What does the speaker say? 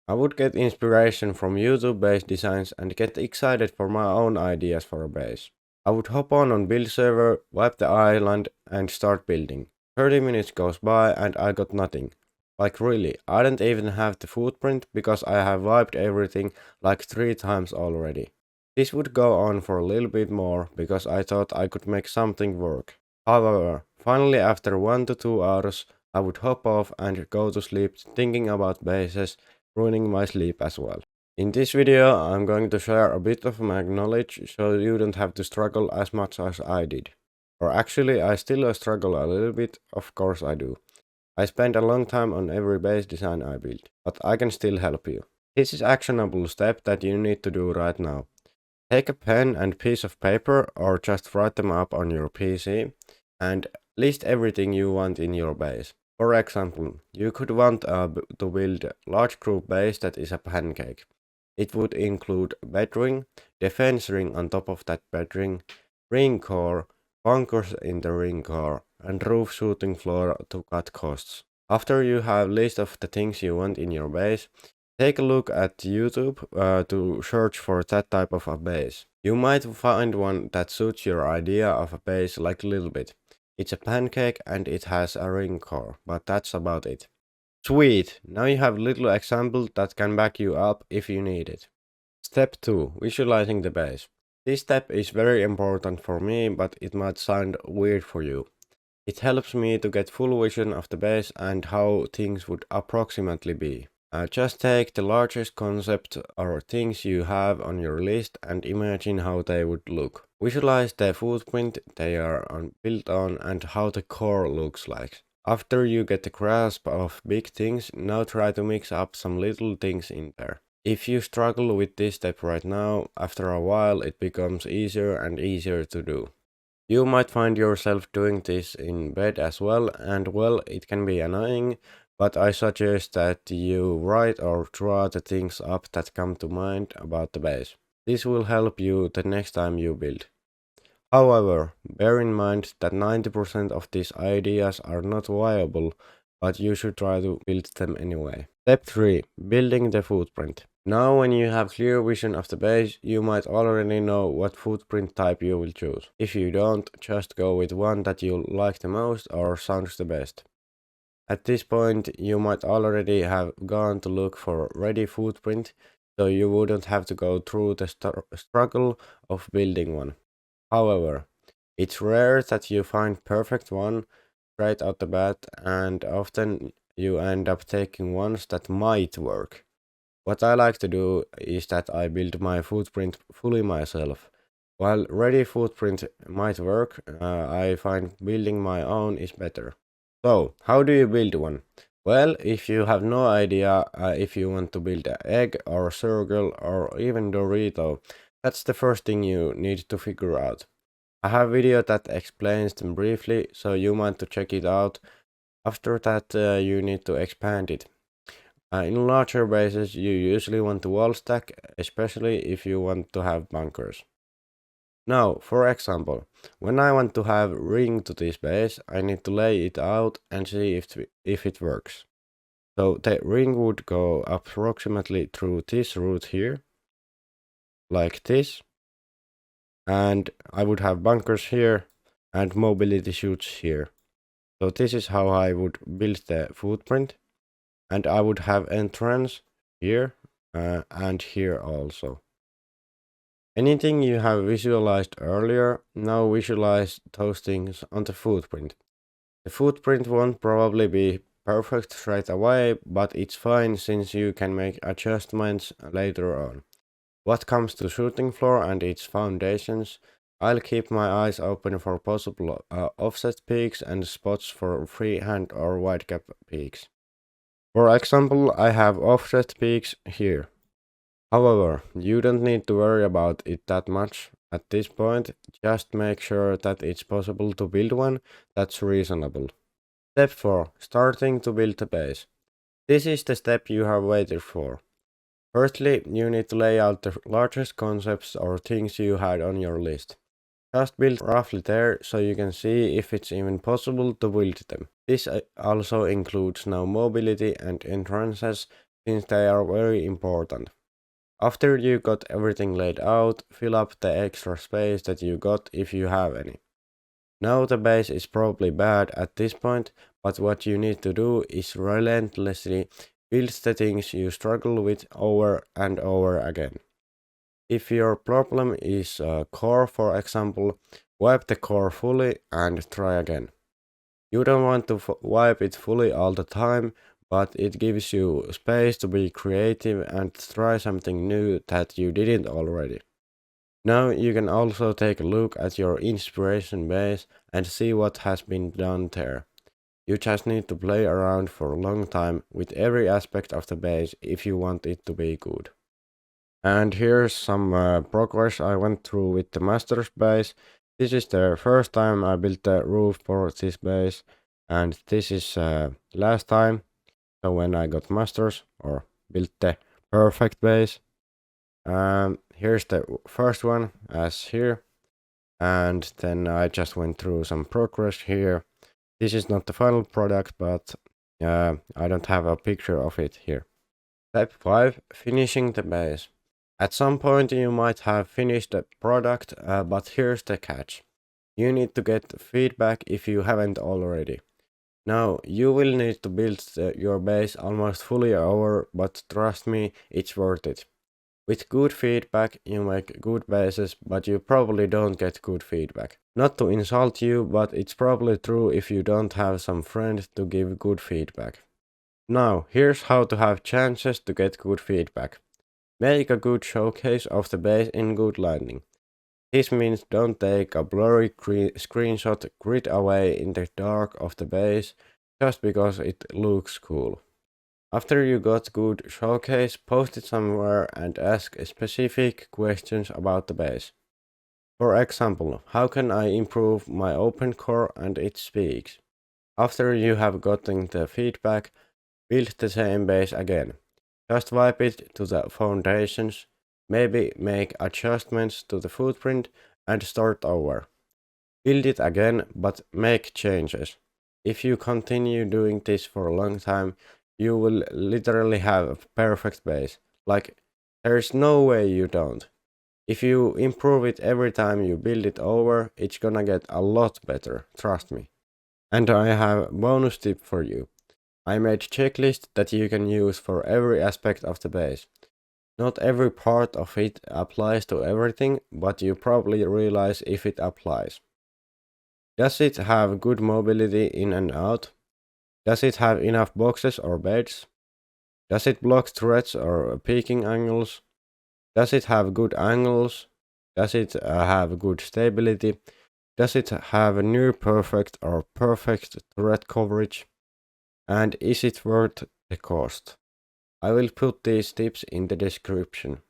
I would get inspiration from YouTube-based designs and get excited for my own ideas for a base. I would hop on build server, wipe the island, and start building. 30 minutes goes by and I got nothing. Like really, I don't even have the footprint because I have wiped everything like 3 times already. This would go on for a little bit more because I thought I could make something work. However, finally after 1 to 2 hours, I would hop off and go to sleep thinking about bases, ruining my sleep as well. In this video, I'm going to share a bit of my knowledge so you don't have to struggle as much as I did. Or actually, I still struggle a little bit, of course I do. I spend a long time on every base design I build, but I can still help you. This is actionable step that you need to do right now. Take a pen and piece of paper or just write them up on your PC and list everything you want in your base. For example, you could want to build a large group base that is a pancake. It would include bed ring, defense ring on top of that bed ring core, bunkers in the ring core, and roof shooting floor to cut costs. After you have list of the things you want in your base, take a look at YouTube to search for that type of a base. You might find one that suits your idea of a base like a little bit. It's a pancake and it has a ring core, but that's about it. Sweet! Now you have a little example that can back you up if you need it. Step 2. Visualizing the base. This step is very important for me, but it might sound weird for you. It helps me to get full vision of the base and how things would approximately be. Just take the largest concept or things you have on your list and imagine how they would look. Visualize the footprint they are built on and how the core looks like. After you get the grasp of big things, now try to mix up some little things in there. If you struggle with this step right now, after a while it becomes easier and easier to do. You might find yourself doing this in bed as well, and well, it can be annoying, but I suggest that you write or draw the things up that come to mind about the base. This will help you the next time you build. However, bear in mind that 90% of these ideas are not viable, but you should try to build them anyway. Step 3. Building the footprint. Now when you have clear vision of the base, you might already know what footprint type you will choose. If you don't, just go with one that you like the most or sounds the best. At this point, you might already have gone to look for ready footprint, so you wouldn't have to go through the struggle of building one. However, it's rare that you find perfect one right out the bat, and often you end up taking ones that might work. What I like to do is that I build my footprint fully myself. While ready footprint might work, I find building my own is better. So, how do you build one? Well, if you have no idea if you want to build an egg or a circle or even Dorito, that's the first thing you need to figure out. I have a video that explains them briefly, so you want to check it out. After that, you need to expand it. In larger bases, you usually want to wall stack, especially if you want to have bunkers. Now, for example, when I want to have ring to this base, I need to lay it out and see if it works. So the ring would go approximately through this route here, like this, and I would have bunkers here and mobility chutes here. So this is how I would build the footprint, and I would have entrance here and here also. Anything you have visualized earlier, now visualize those things on the footprint. The footprint won't probably be perfect straight away, but it's fine since you can make adjustments later on. What comes to shooting floor and its foundations, I'll keep my eyes open for possible offset peaks and spots for freehand or wide gap peaks. For example, I have offset peaks here. However, you don't need to worry about it that much at this point, just make sure that it's possible to build one that's reasonable. Step 4. Starting to build the base. This is the step you have waited for. Firstly, you need to lay out the largest concepts or things you had on your list. Just build roughly there so you can see if it's even possible to build them. This also includes now mobility and entrances, since they are very important. After you got everything laid out, fill up the extra space that you got if you have any. Now the base is probably bad at this point, but what you need to do is relentlessly build the things you struggle with over and over again. If your problem is core, for example, wipe the core fully and try again. You don't want to wipe it fully all the time, but it gives you space to be creative and try something new that you didn't already. Now you can also take a look at your inspiration base and see what has been done there. You just need to play around for a long time with every aspect of the base if you want it to be good. And here's some progress I went through with the master's base. This is the first time I built the roof for this base, and this is last time, so when I got masters or built the perfect base. Here's the first one as here, and then I just went through some progress here. This is not the final product, but I don't have a picture of it here. Step 5. Finishing the base. At some point you might have finished the product, but here's the catch. You need to get feedback if you haven't already. Now, you will need to build your base almost fully over, but trust me, it's worth it. With good feedback, you make good bases, but you probably don't get good feedback. Not to insult you, but it's probably true if you don't have some friend to give good feedback. Now, here's how to have chances to get good feedback. Make a good showcase of the base in good lighting. This means don't take a blurry screenshot grid away in the dark of the base just because it looks cool. After you got good showcase, post it somewhere and ask specific questions about the base. For example, how can I improve my open core and it speaks? After you have gotten the feedback, build the same base again. Just wipe it to the foundations, maybe make adjustments to the footprint and start over. Build it again, but make changes. If you continue doing this for a long time, you will literally have a perfect base. Like, there's no way you don't. If you improve it every time you build it over, it's gonna get a lot better, trust me. And I have a bonus tip for you. I made checklist that you can use for every aspect of the base. Not every part of it applies to everything, but you probably realize if it applies. Does it have good mobility in and out? Does it have enough boxes or beds? Does it block threads or peaking angles? Does it have good angles? Does it have good stability? Does it have a near perfect or perfect thread coverage? And is it worth the cost? I will put these tips in the description.